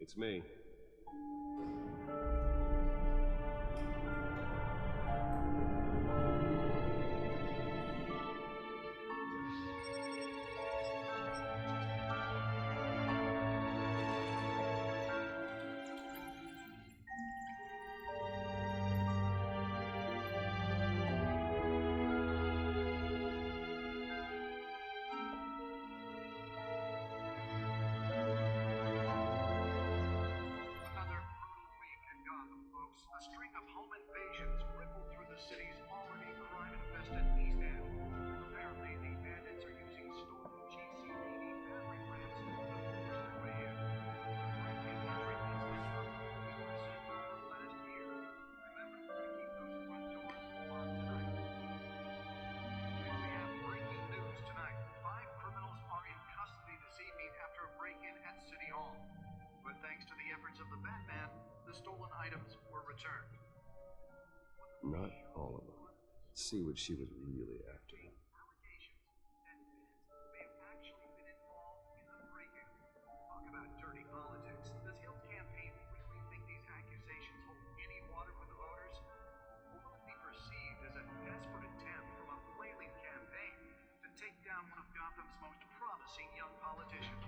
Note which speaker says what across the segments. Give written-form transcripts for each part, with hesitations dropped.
Speaker 1: It's me.
Speaker 2: A string of home invasions rippled through the city's already crime-infested East End. Apparently, the bandits are using stolen GCPD battery rams to force their way in. Break-in entry incidents are more than last year. Remember to keep those front doors locked tonight. And we have breaking news tonight. 5 criminals are in custody this evening after a break-in at City Hall. But thanks to the efforts of the Batman, the stolen items were returned.
Speaker 1: Not all of them. Let's see what she was really after.
Speaker 2: Allegations that may have actually been involved in the break-in. Talk about dirty politics. Does Hill's campaign really think these accusations hold any water with the voters? Or will it be perceived as a desperate attempt from a flailing campaign to take down one of Gotham's most promising young politicians?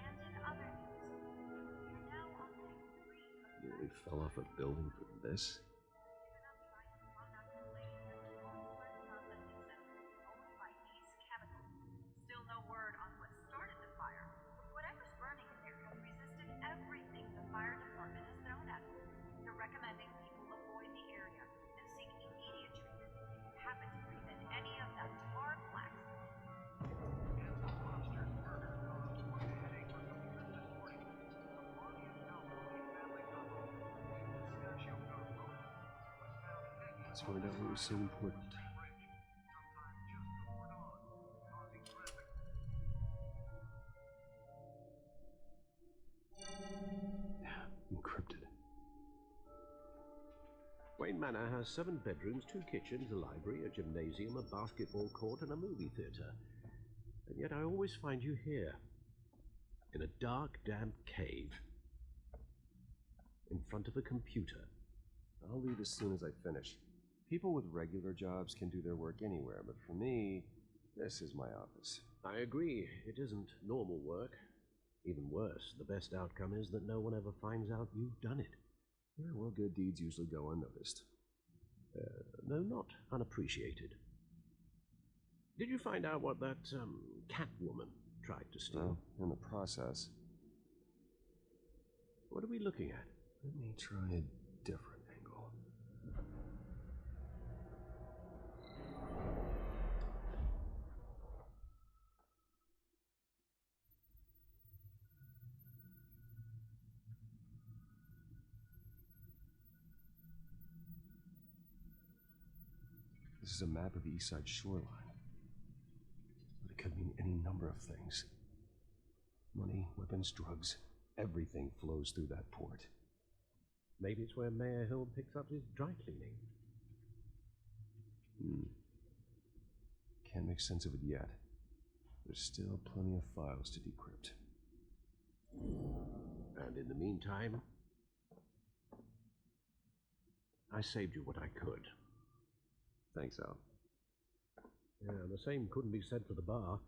Speaker 3: And in other news, we're now on day 3 of
Speaker 1: Nearly fell off a building for this?
Speaker 3: Still no word on what started the fire, but whatever's burning in there has resisted everything the fire department has thrown at it. They're recommending people avoid the area and seek immediate treatment if you happen to breathe in any of that tar black smoke.
Speaker 2: And the monster's murder caused quite a headache for commuters this morning. The body of Falcone family couple named Pistachio Garbo was found hanging.
Speaker 1: Let's find out what was so important.
Speaker 2: Sometime just before dawn, causing traffic.
Speaker 1: Encrypted.
Speaker 4: Wayne Manor has 7 bedrooms, 2 kitchens, a library, a gymnasium, a basketball court, and a movie theatre. And yet I always find you here, in a dark, damp cave, in front of a computer.
Speaker 1: I'll leave as soon as I finish. People with regular jobs can do their work anywhere, but for me, this is my office.
Speaker 4: I agree, it isn't normal work. Even worse, the best outcome is that no one ever finds out you've done it.
Speaker 1: Yeah, well, good deeds usually go unnoticed.
Speaker 4: No, not unappreciated. Did you find out what that, cat woman tried to steal?
Speaker 1: Well, in the process.
Speaker 4: What are we looking at?
Speaker 1: Let me try a different angle. This is a map of the East Side shoreline. But it could mean any number of things. Money, weapons, drugs, everything flows through that port.
Speaker 4: Maybe it's where Mayor Hill picks up his dry cleaning.
Speaker 1: Can't make sense of it yet. There's still plenty of files to decrypt.
Speaker 4: And in the meantime, I saved you what I could.
Speaker 1: Thanks, Al.
Speaker 4: Yeah, the same couldn't be said for the bar.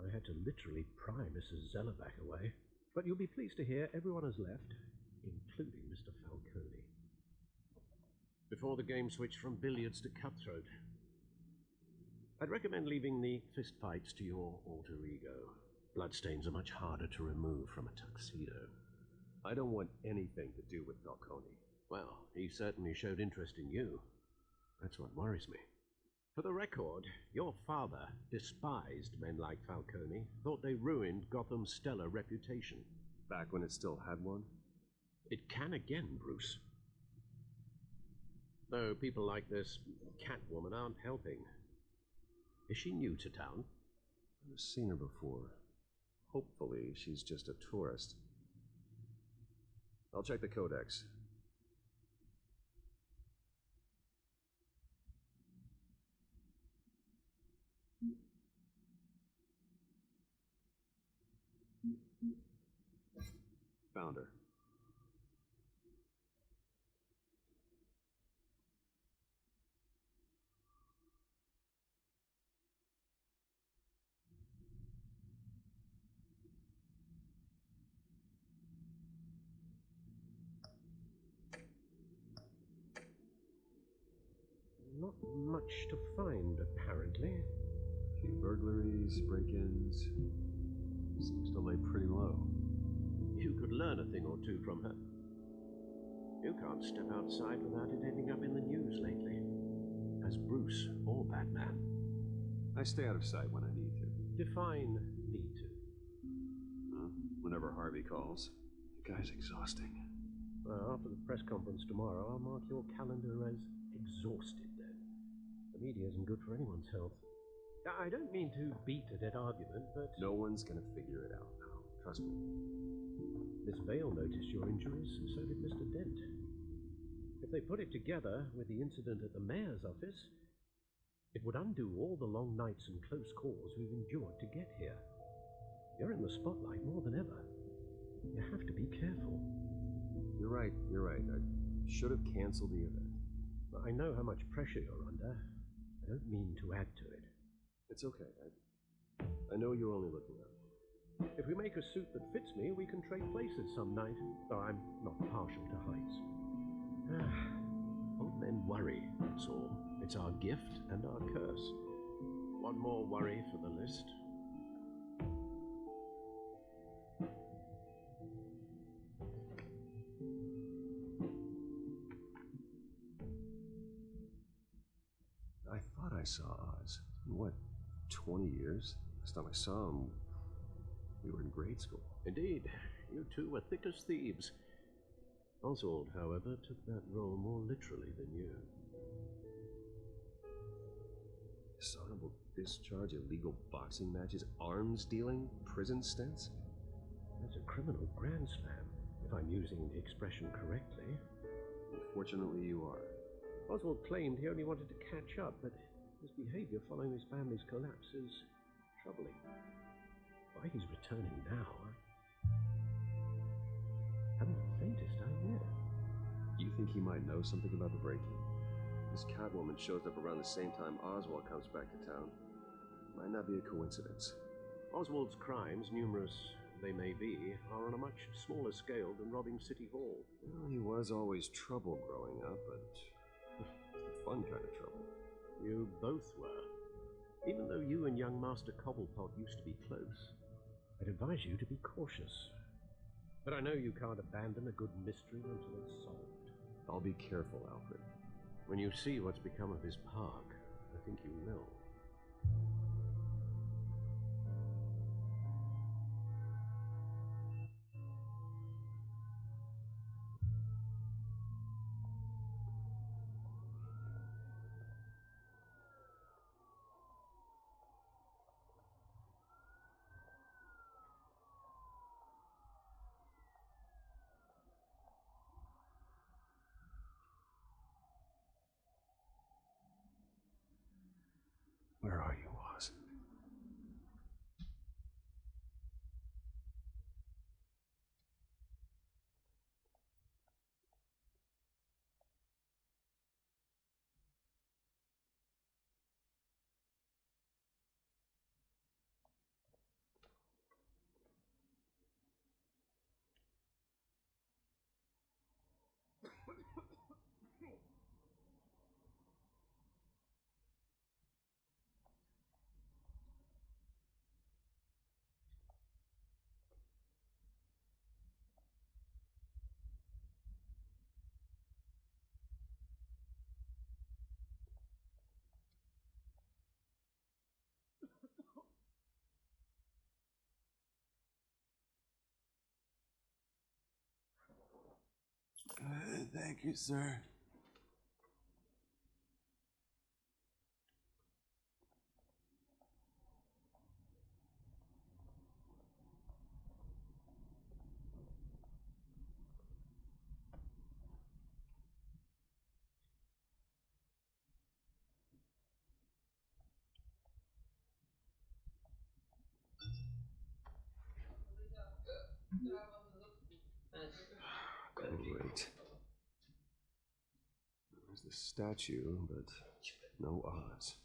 Speaker 4: I had to literally pry Mrs. Zellerback away. But you'll be pleased to hear everyone has left, including Mr. Falcone. Before the game switched from billiards to cutthroat. I'd recommend leaving the fistfights to your alter ego. Bloodstains are much harder to remove from a tuxedo.
Speaker 1: I don't want anything to do with Falcone.
Speaker 4: Well, he certainly showed interest in you. That's what worries me. For the record, your father despised men like Falcone, thought they ruined Gotham's stellar reputation.
Speaker 1: Back when it still had one?
Speaker 4: It can again, Bruce. Though people like this Catwoman aren't helping. Is she new to town?
Speaker 1: I've seen her before. Hopefully, she's just a tourist. I'll check the codex. Found her.
Speaker 4: Not much to find, apparently.
Speaker 1: A few burglaries, break-ins. Seems to lay pretty low.
Speaker 4: You could learn a thing or two from her. You can't step outside without it ending up in the news lately. As Bruce or Batman.
Speaker 1: I stay out of sight when I need to.
Speaker 4: Define need to.
Speaker 1: Huh? Whenever Harvey calls. The guy's exhausting.
Speaker 4: Well, after the press conference tomorrow, I'll mark your calendar as exhausted then. The media isn't good for anyone's health. I don't mean to beat a dead argument, but...
Speaker 1: No one's gonna figure it out now. Trust me.
Speaker 4: Miss Vale noticed your injuries, so did Mr. Dent. If they put it together with the incident at the mayor's office, it would undo all the long nights and close calls we've endured to get here. You're in the spotlight more than ever. You have to be careful.
Speaker 1: You're right. I should have canceled the event.
Speaker 4: I know how much pressure you're under. I don't mean to add to it.
Speaker 1: It's okay. I know you're only looking up.
Speaker 4: If we make a suit that fits me, we can trade places some night, though I'm not partial to heights. Old men worry, that's all. It's our gift and our curse. One more worry for the list.
Speaker 1: I thought I saw Oz. What, 20 years? Last time I saw him, we were in grade school.
Speaker 4: Indeed, you two were thick as thieves. Oswald, however, took that role more literally than you.
Speaker 1: Dishonorable discharge, illegal boxing matches, arms dealing, prison stints?
Speaker 4: That's a criminal grand slam, if I'm using the expression correctly.
Speaker 1: Unfortunately, you are.
Speaker 4: Oswald claimed he only wanted to catch up, but his behavior following his family's collapse is troubling. Why he's returning now, I haven't the faintest idea.
Speaker 1: You think he might know something about the break-in? This Catwoman shows up around the same time Oswald comes back to town. Might not be a coincidence.
Speaker 4: Oswald's crimes, numerous they may be, are on a much smaller scale than robbing City Hall.
Speaker 1: Well, he was always trouble growing up, but the fun kind of trouble.
Speaker 4: You both were. Even though you and young Master Cobblepot used to be close, I'd advise you to be cautious. But I know you can't abandon a good mystery until it's solved.
Speaker 1: I'll be careful, Alfred.
Speaker 4: When you see what's become of his park, I think you will.
Speaker 1: Where are you, Oz? Thank you, sir. There's the statue, but no Oz.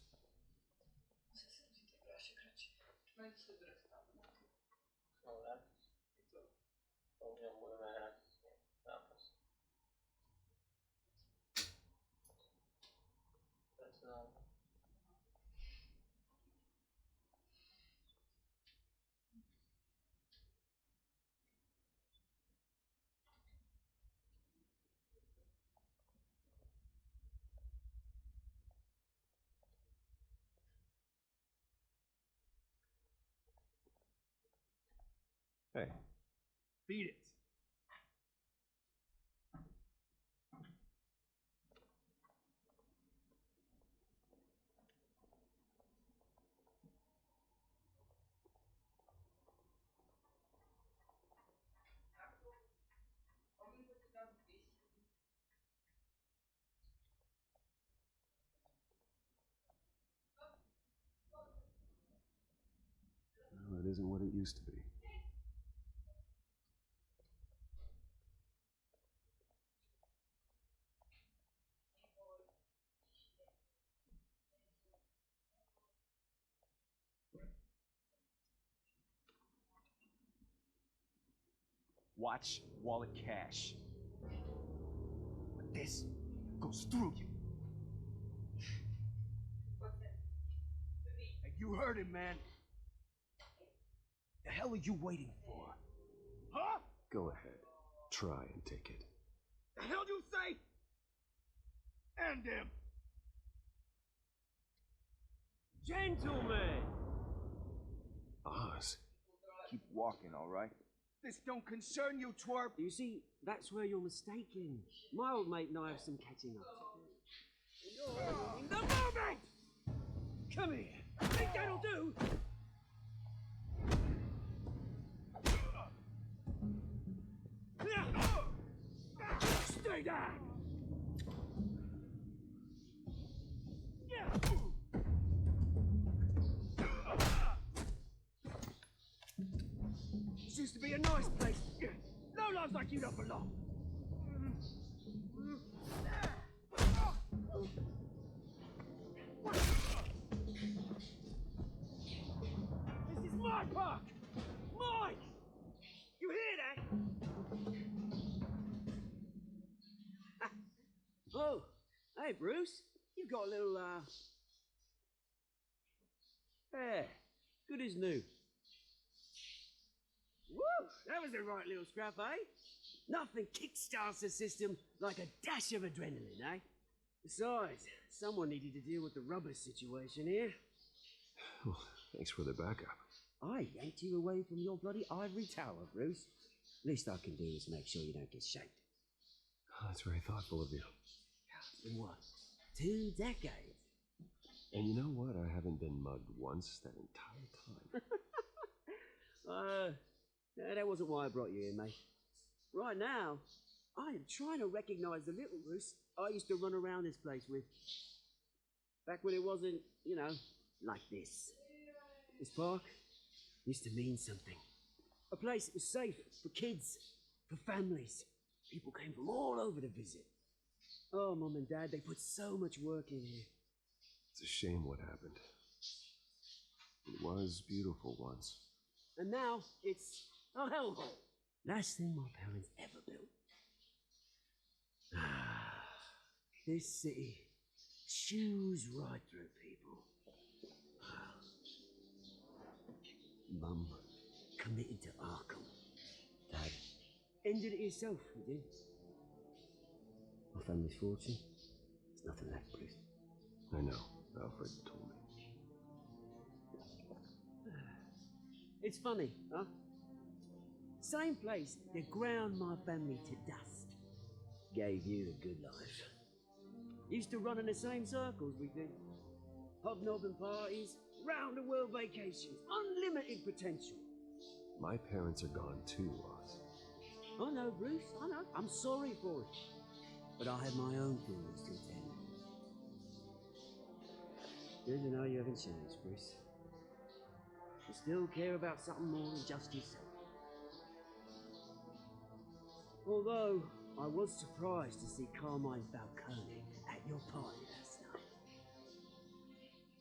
Speaker 1: Hey.
Speaker 5: Beat it.
Speaker 1: Well, it isn't what it used to be.
Speaker 5: Watch wallet cash. But this goes through you. And you heard him, man. The hell are you waiting for? Huh?
Speaker 1: Go ahead. Try and take it.
Speaker 5: The hell you say? End him.
Speaker 6: Gentlemen!
Speaker 1: Oz?
Speaker 5: Keep walking, all right? This don't concern you, twerp.
Speaker 6: You see, that's where you're mistaken. My old mate and I have some catching up to do. You're ruining the moment! Come here. Think that'll do? Stay down! This used to be a nice place. No lives like you don't belong. This is my park! Mine! You hear that? Oh, hey Bruce. You've got a little, hair. Good as new. Woo! That was a right little scrap, eh? Nothing kickstarts the system like a dash of adrenaline, eh? Besides, someone needed to deal with the rubber situation here.
Speaker 1: Well, thanks for the backup.
Speaker 6: I yanked you away from your bloody ivory tower, Bruce. Least I can do is make sure you don't get shanked.
Speaker 1: Oh, that's very thoughtful of you.
Speaker 6: It's been what? 2 decades?
Speaker 1: And you know what? I haven't been mugged once that entire time.
Speaker 6: That wasn't why I brought you in, mate. Right now, I am trying to recognize the little Bruce I used to run around this place with. Back when it wasn't, you know, like this. This park used to mean something. A place that was safe for kids, for families. People came from all over to visit. Oh, Mum and Dad, they put so much work in here.
Speaker 1: It's a shame what happened. It was beautiful once.
Speaker 6: And now it's a hellhole. Last thing my parents ever built. This city chews right through people. Mum committed to Arkham. Dad ended it yourself, you did. My family's fortune, there's nothing left, Bruce.
Speaker 1: I know. Alfred told me.
Speaker 6: It's funny, huh? Same place that ground my family to dust. Gave you the good life. Used to run in the same circles we did. Hobnobbing parties, round the world vacations, unlimited potential.
Speaker 1: My parents are gone too, Oz.
Speaker 6: I know, Bruce, I know. I'm sorry for it. But I have my own funerals to attend. Good to know you haven't changed, Bruce. You still care about something more than just yourself. Although, I was surprised to see Carmine Falcone at your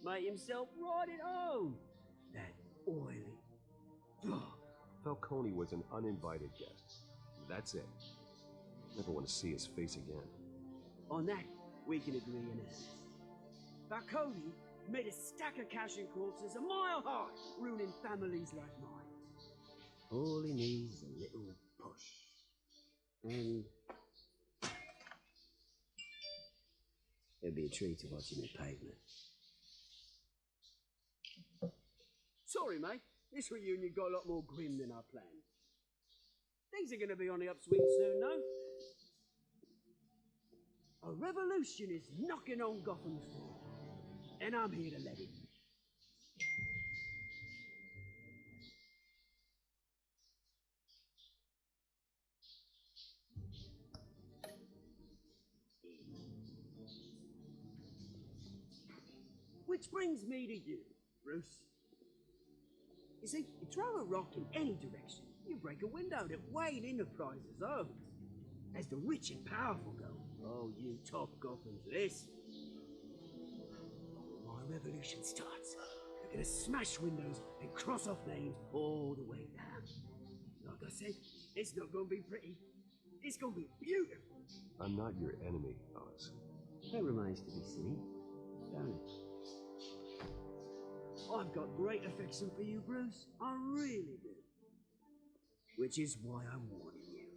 Speaker 6: Made himself right at home. That oily.
Speaker 1: Falcone was an uninvited guest. That's it. Never want to see his face again.
Speaker 6: On that, we can agree in it. Falcone made a stack of cash and corpses a mile high, ruining families like mine. All he needs is a little push. And it'd be a treat to watch him in pavement. Sorry, mate. This reunion got a lot more grim than I planned. Things are going to be on the upswing soon, though. A revolution is knocking on Gotham's door, and I'm here to let it. Which brings me to you, Bruce. You see, you throw a rock in any direction, you break a window that Wayne Enterprises owns. As the rich and powerful go, oh, you top Gothams, listen. When my revolution starts, they're gonna smash windows and cross off names all the way down. Like I said, it's not gonna be pretty. It's gonna be beautiful.
Speaker 1: I'm not your enemy, Oz.
Speaker 6: That remains to be seen, don't it? I've got great affection for you, Bruce. I really do. Which is why I'm warning you.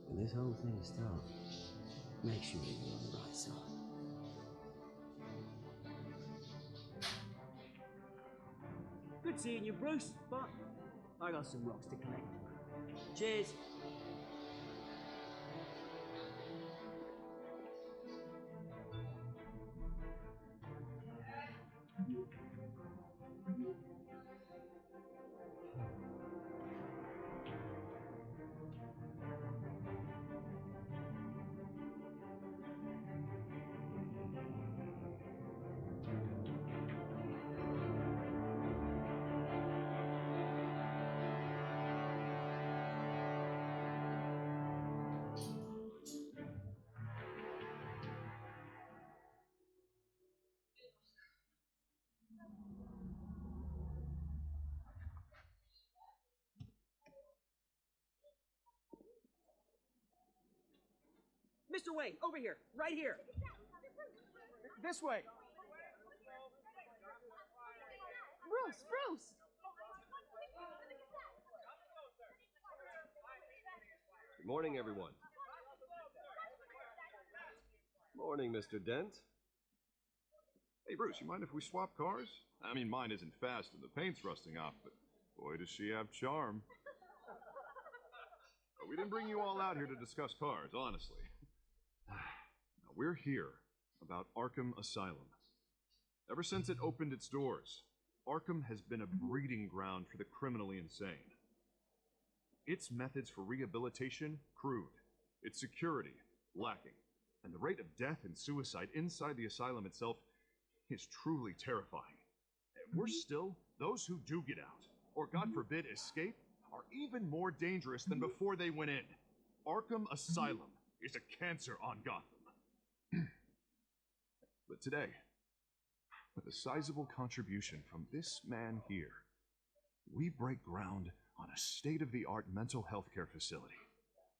Speaker 6: When this whole thing starts, make sure you're on the right side. Good seeing you, Bruce, but I got some rocks to collect. Cheers. Mr. Wayne, over here, right here.
Speaker 5: This way.
Speaker 7: Bruce!
Speaker 1: Good morning, everyone. Morning, Mr. Dent.
Speaker 8: Hey, Bruce, you mind if we swap cars? I mean, mine isn't fast and the paint's rusting off, but boy, does she have charm. But we didn't bring you all out here to discuss cars, honestly. Now, we're here about Arkham Asylum. Ever since it opened its doors, Arkham has been a breeding ground for the criminally insane. Its methods for rehabilitation, crude. Its security, lacking. And the rate of death and suicide inside the asylum itself is truly terrifying. And worse still, those who do get out, or God forbid escape, are even more dangerous than before they went in. Arkham Asylum is a cancer on Gotham. But today, with a sizable contribution from this man here, we break ground on a state-of-the-art mental health care facility.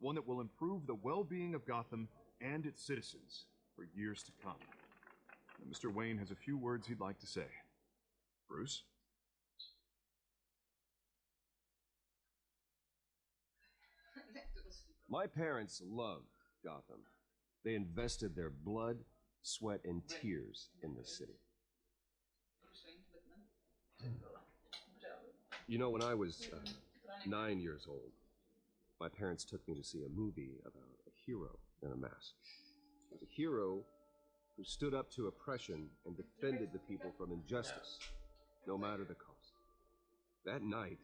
Speaker 8: One that will improve the well-being of Gotham and its citizens for years to come. And Mr. Wayne has a few words he'd like to say. Bruce?
Speaker 1: My parents love Gotham. They invested their blood, sweat, and tears in the city. You know, when I was 9 years old, my parents took me to see a movie about a hero in a mask. A hero who stood up to oppression and defended the people from injustice, no matter the cost. That night,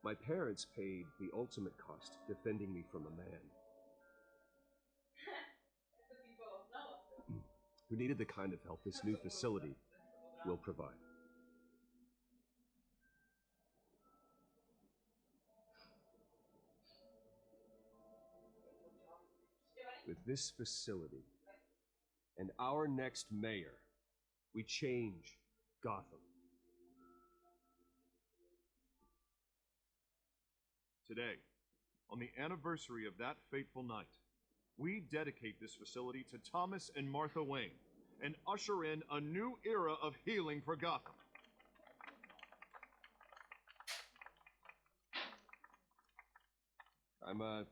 Speaker 1: my parents paid the ultimate cost defending me from a man who needed the kind of help this new facility will provide. With this facility and our next mayor, We change Gotham.
Speaker 8: Today, on the anniversary of that fateful night, we dedicate this facility to Thomas and Martha Wayne and usher in a new era of healing for Gotham.
Speaker 1: I'm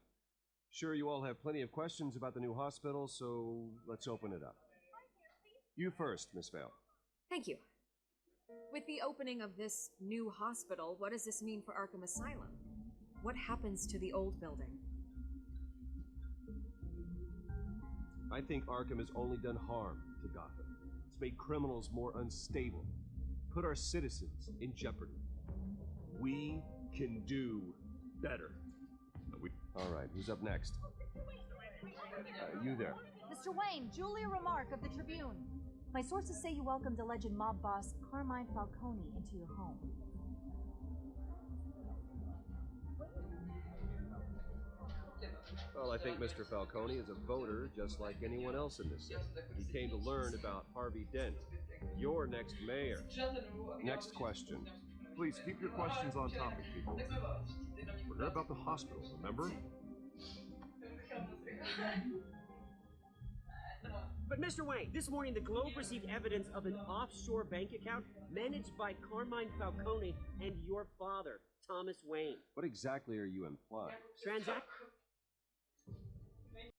Speaker 1: sure you all have plenty of questions about the new hospital, so let's open it up. You first, Miss Vale.
Speaker 9: Thank you. With the opening of this new hospital, what does this mean for Arkham Asylum? What happens to the old building?
Speaker 1: I think Arkham has only done harm to Gotham. It's made criminals more unstable, put our citizens in jeopardy. We can do better. All right, who's up next? You there.
Speaker 7: Mr. Wayne, Julia Remark of the Tribune. My sources say you welcomed alleged mob boss Carmine Falcone into your home.
Speaker 1: Well, I think Mr. Falcone is a voter just like anyone else in this city. He came to learn about Harvey Dent, your next mayor. Next question.
Speaker 8: Please keep your questions on topic, people. We're here about the hospital, remember?
Speaker 6: But Mr. Wayne, this morning the Globe received evidence of an offshore bank account managed by Carmine Falcone and your father, Thomas Wayne.
Speaker 1: What exactly are you implying?